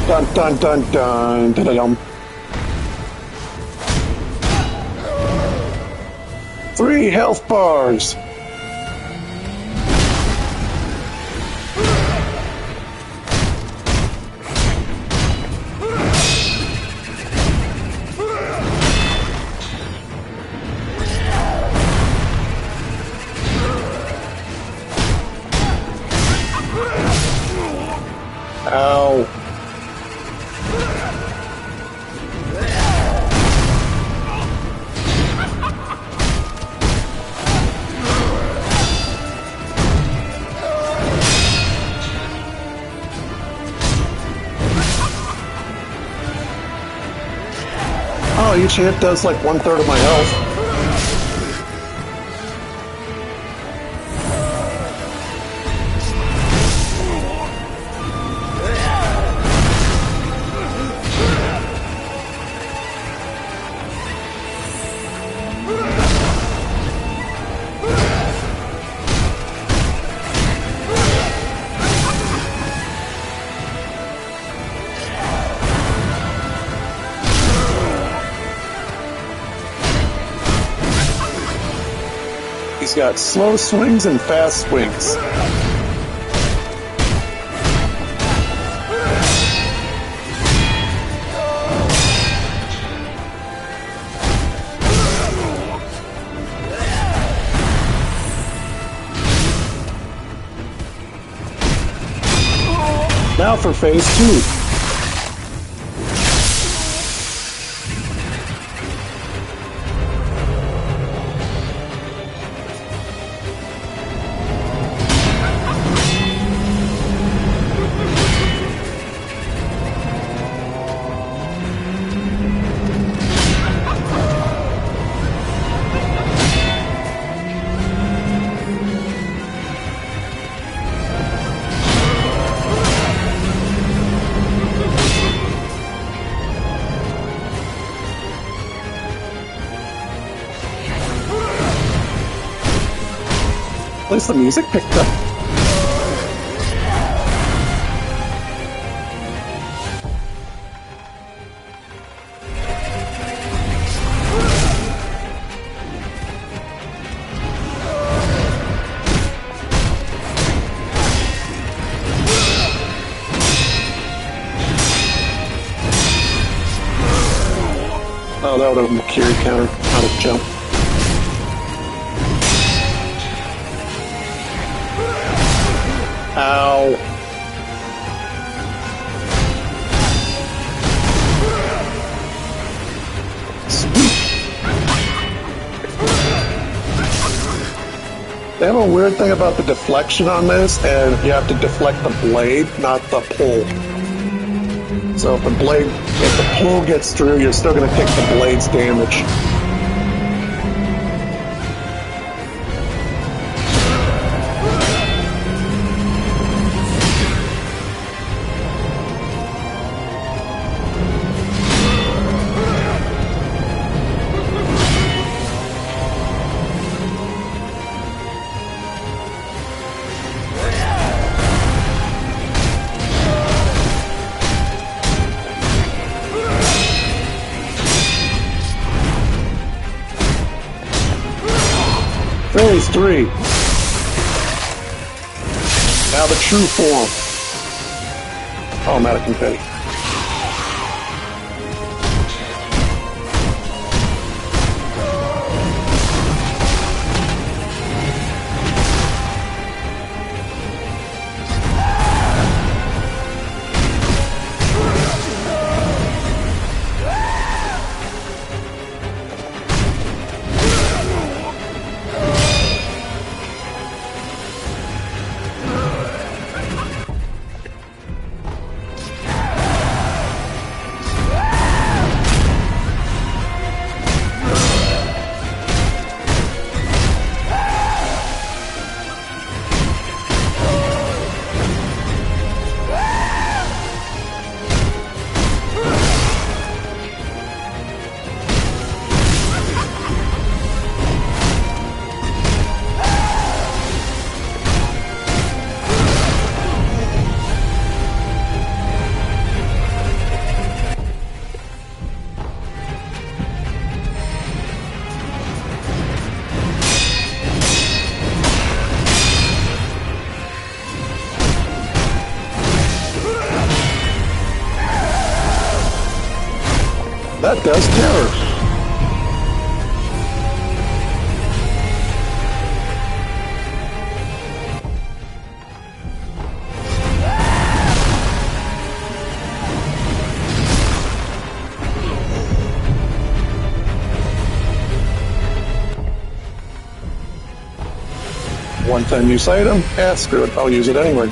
Dun dun dun dun dun dun dun. 3 health bars. Ow. Oh, each hit does like 1/3 of my health. He's got slow swings and fast swings. Now for phase 2. At least the music picked up. Oh, that would have been a carry counter, not a jump. Ow. They have a weird thing about the deflection on this, and you have to deflect the blade, not the pull. So if the pull gets through, you're still going to take the blade's damage. Phase 3. Now the true form. Automatic confetti. That does terror. One-time use item? Screw it, I'll use it anyway.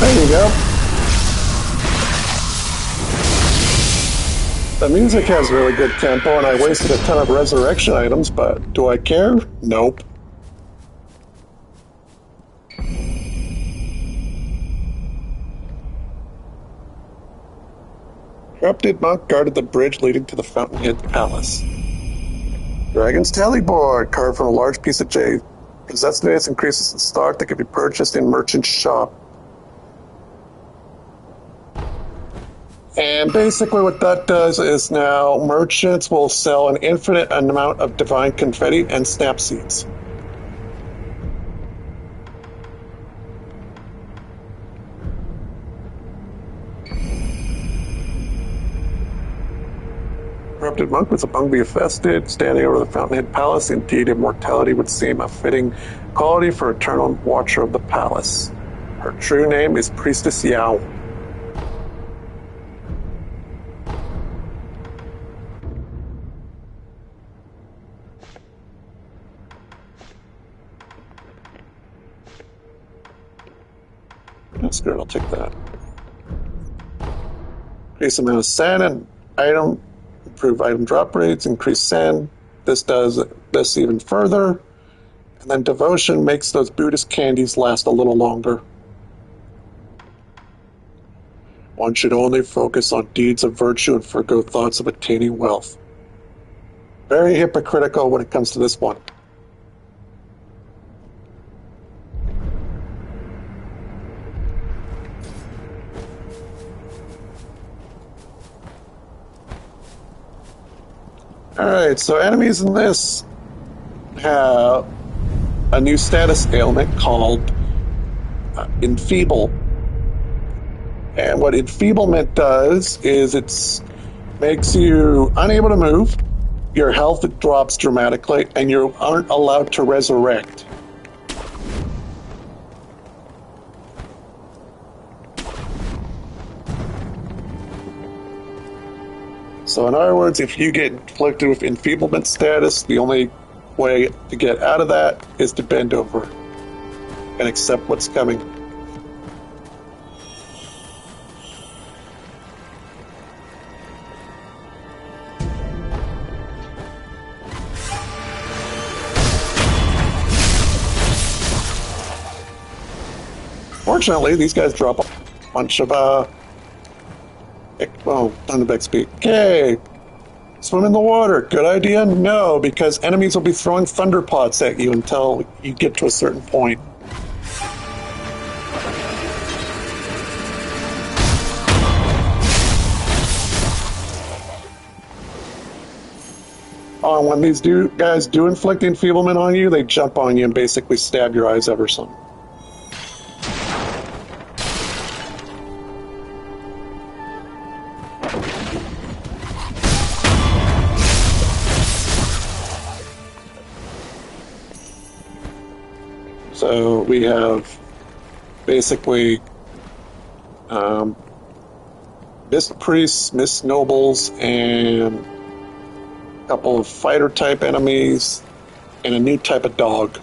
There you go. The music has really good tempo, and I wasted a ton of resurrection items, but do I care? Nope. Corrupted monk guarded the bridge leading to the Fountainhead Palace. Dragon's Tally Board, carved from a large piece of jade. Possessed units increases in stock that can be purchased in merchant shop. And basically what that does is now merchants will sell an infinite amount of divine confetti and snap seeds. Corrupted monk was among the infested, standing over the Fountainhead Palace. Indeed, immortality would seem a fitting quality for eternal watcher of the palace. Her true name is Priestess Yao. That's good, I'll take that. Increase amount of sand and item, improve item drop rates, increase sand. This does this even further. And then devotion makes those Buddhist candies last a little longer. One should only focus on deeds of virtue and forgo thoughts of attaining wealth. Very hypocritical when it comes to this one. Alright, so enemies in this have a new status ailment called enfeeble. And what enfeeblement does is it makes you unable to move, your health drops dramatically, and you aren't allowed to resurrect. So in other words, if you get inflicted with enfeeblement status, the only way to get out of that is to bend over and accept what's coming. Fortunately, these guys drop a bunch of, ton of XP. Okay, swim in the water. Good idea? No, because enemies will be throwing thunder pots at you until you get to a certain point. Oh, and when these guys do inflict enfeeblement on you, they jump on you and basically stab your eyes ever some. So we have basically mist priests, mist nobles, and a couple of fighter type enemies, and a new type of dog.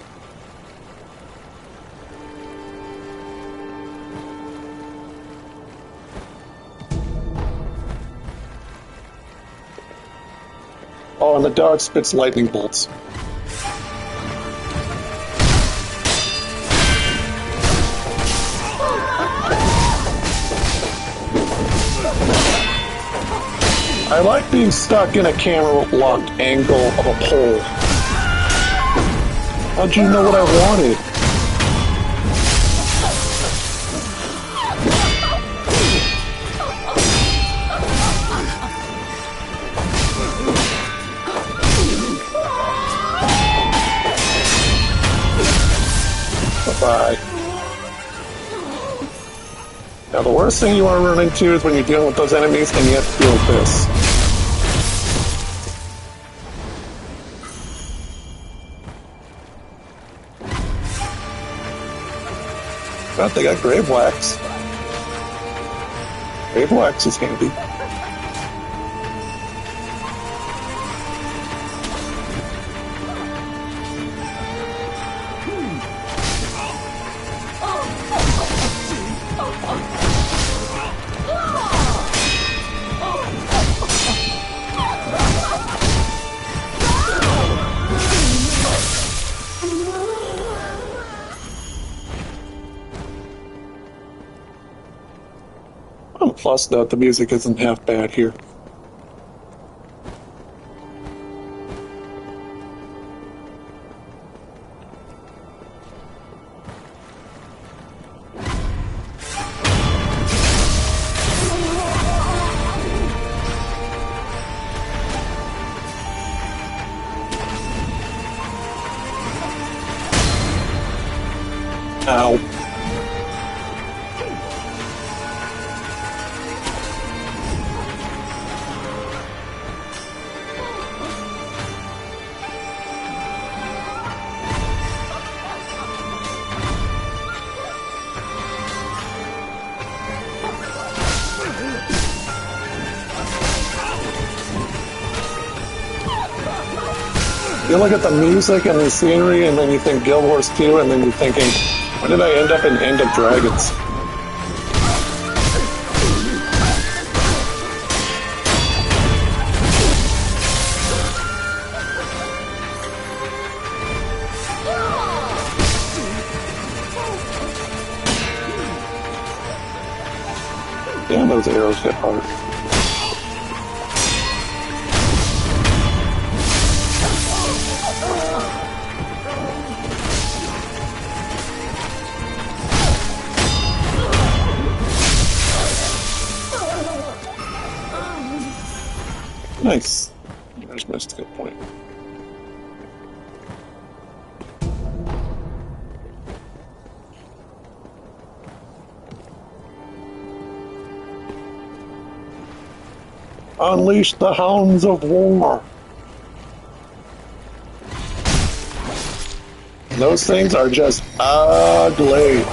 Oh, and the dog spits lightning bolts. I like being stuck in a camera-locked angle of a pole. How'd you know what I wanted? Bye-bye. Now the worst thing you want to run into is when you're dealing with those enemies and you have to deal with this. But they got grave wax. Grave wax is handy. Plus, note the music isn't half bad here. Ow. You look at the music and the scenery, and then you think Guild Wars 2, and then you're thinking, when did I end up in End of Dragons? Damn, those arrows hit hard. Nice. There's my skill point. Unleash the hounds of war. Those things are just ugly.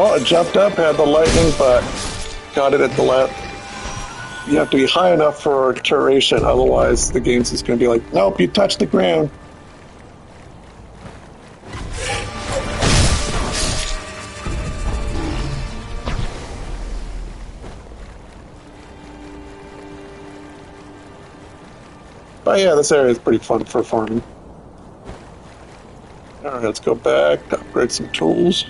Oh, it jumped up, had the lightning, but got it at the left. You have to be high enough for duration, otherwise the game's just going to be like, nope, you touched the ground. But yeah, this area is pretty fun for farming. Alright, let's go back, upgrade some tools.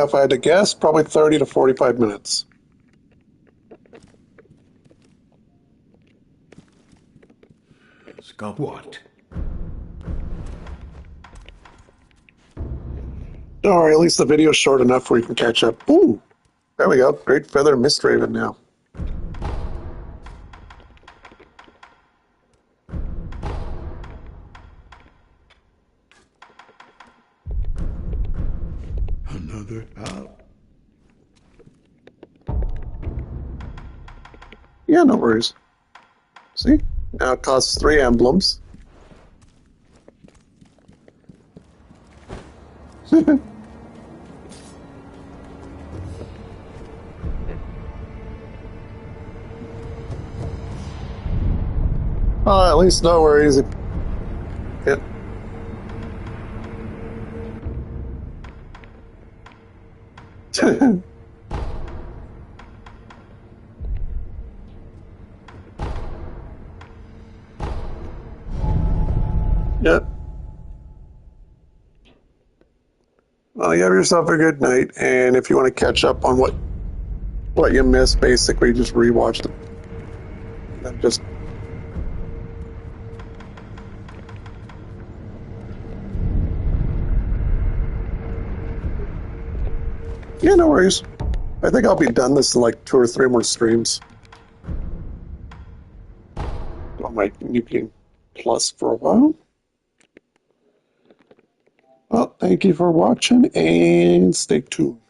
If I had to guess, probably 30 to 45 minutes. Sculpt. What? Don't worry, at least the video's short enough where you can catch up. Ooh, there we go. Great Feather Mist Raven now. Another house? Yeah, no worries. See? Now it costs 3 emblems. At least no worries. Yeah. Yep. Well, you have yourself a good night, and if you want to catch up on what you missed, basically just rewatch them. And just yeah, no worries. I think I'll be done this in like 2 or 3 more streams on my New Game Plus for a while. Well, thank you for watching, and stay tuned.